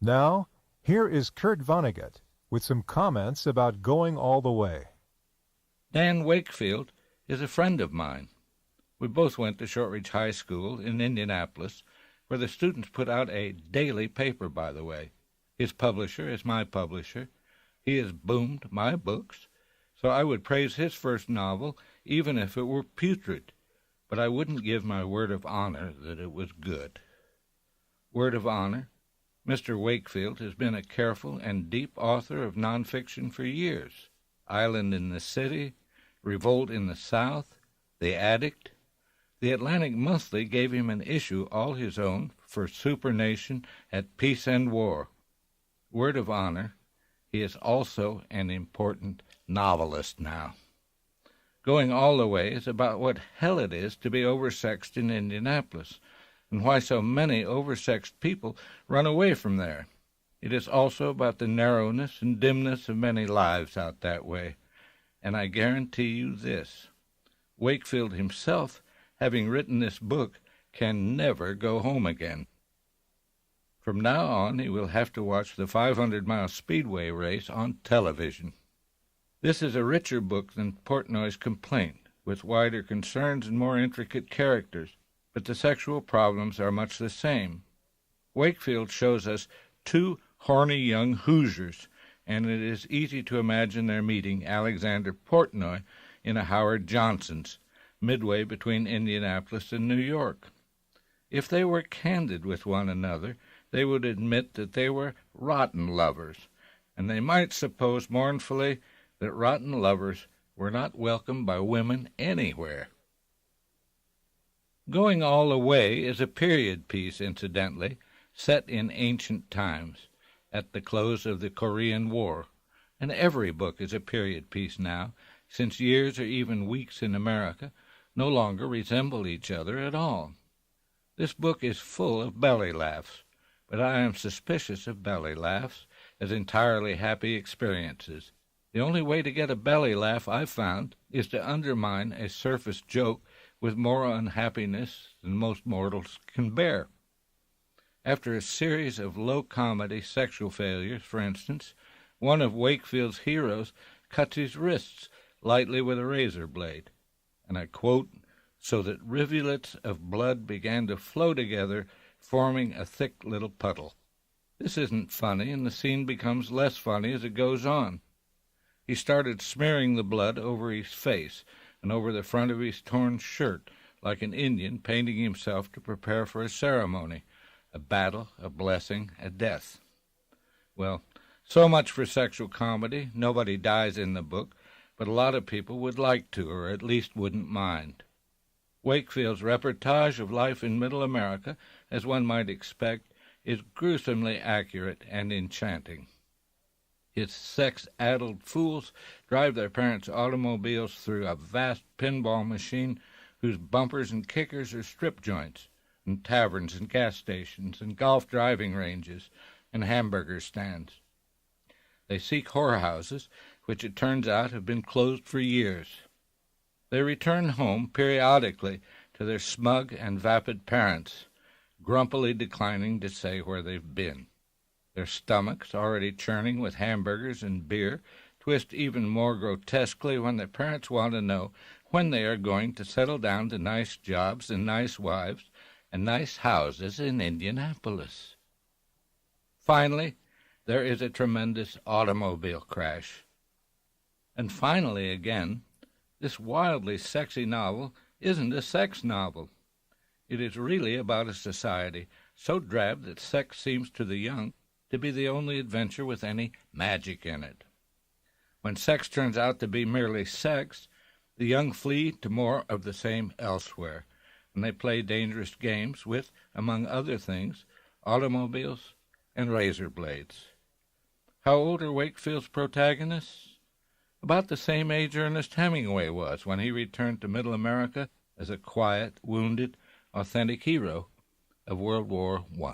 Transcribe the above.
Now, here is Kurt Vonnegut with some comments about going all the way. Dan Wakefield is a friend of mine. We both went to Shortridge High School in Indianapolis, where the students put out a daily paper, by the way. His publisher is my publisher. He has boomed my books, so I would praise his first novel even if it were putrid, but I wouldn't give my word of honor that it was good. Word of honor, Mr. Wakefield has been a careful and deep author of nonfiction for years. Island in the City, Revolt in the South, The Addict. The Atlantic Monthly gave him an issue all his own for Supernation at Peace and War. Word of honor, he is also an important novelist now. Going All the Way is about what hell it is to be oversexed in Indianapolis, and why so many oversexed people run away from there. It is also about the narrowness and dimness of many lives out that way, and I guarantee you this: Wakefield himself, having written this book, can never go home again. From now on, he will have to watch the 500-mile Speedway race on television. This is a richer book than Portnoy's Complaint, with wider concerns and more intricate characters, but the sexual problems are much the same. Wakefield shows us two horny young Hoosiers, and it is easy to imagine their meeting Alexander Portnoy in a Howard Johnson's, midway between Indianapolis and New York. If they were candid with one another, they would admit that they were rotten lovers, and they might suppose mournfully that rotten lovers were not welcome by women anywhere. Going All the Way is a period piece, incidentally, set in ancient times, at the close of the Korean War, and every book is a period piece now, since years or even weeks in America no longer resemble each other at all. This book is full of belly laughs, but I am suspicious of belly laughs as entirely happy experiences. The only way to get a belly laugh, I've found, is to undermine a surface joke with more unhappiness than most mortals can bear. After a series of low-comedy sexual failures, for instance, one of Wakefield's heroes cuts his wrists lightly with a razor blade, and I quote, "so that rivulets of blood began to flow together, forming a thick little puddle." This isn't funny, and the scene becomes less funny as it goes on. He started smearing the blood over his face and over the front of his torn shirt, like an Indian painting himself to prepare for a ceremony, a battle, a blessing, a death. Well, so much for sexual comedy. Nobody dies in the book, but a lot of people would like to, or at least wouldn't mind. Wakefield's reportage of life in Middle America, as one might expect, is gruesomely accurate and enchanting. His sex-addled fools drive their parents' automobiles through a vast pinball machine whose bumpers and kickers are strip joints, and taverns and gas stations, and golf driving ranges, and hamburger stands. They seek whorehouses, which it turns out have been closed for years. They return home periodically to their smug and vapid parents, grumpily declining to say where they've been. Their stomachs, already churning with hamburgers and beer, twist even more grotesquely when their parents want to know when they are going to settle down to nice jobs and nice wives and nice houses in Indianapolis. Finally, there is a tremendous automobile crash. And finally, again, this wildly sexy novel isn't a sex novel. It is really about a society so drab that sex seems to the young to be the only adventure with any magic in it. When sex turns out to be merely sex, the young flee to more of the same elsewhere, and they play dangerous games with, among other things, automobiles and razor blades. How old are Wakefield's protagonists? About the same age Ernest Hemingway was when he returned to Middle America as a quiet, wounded, authentic hero of World War I.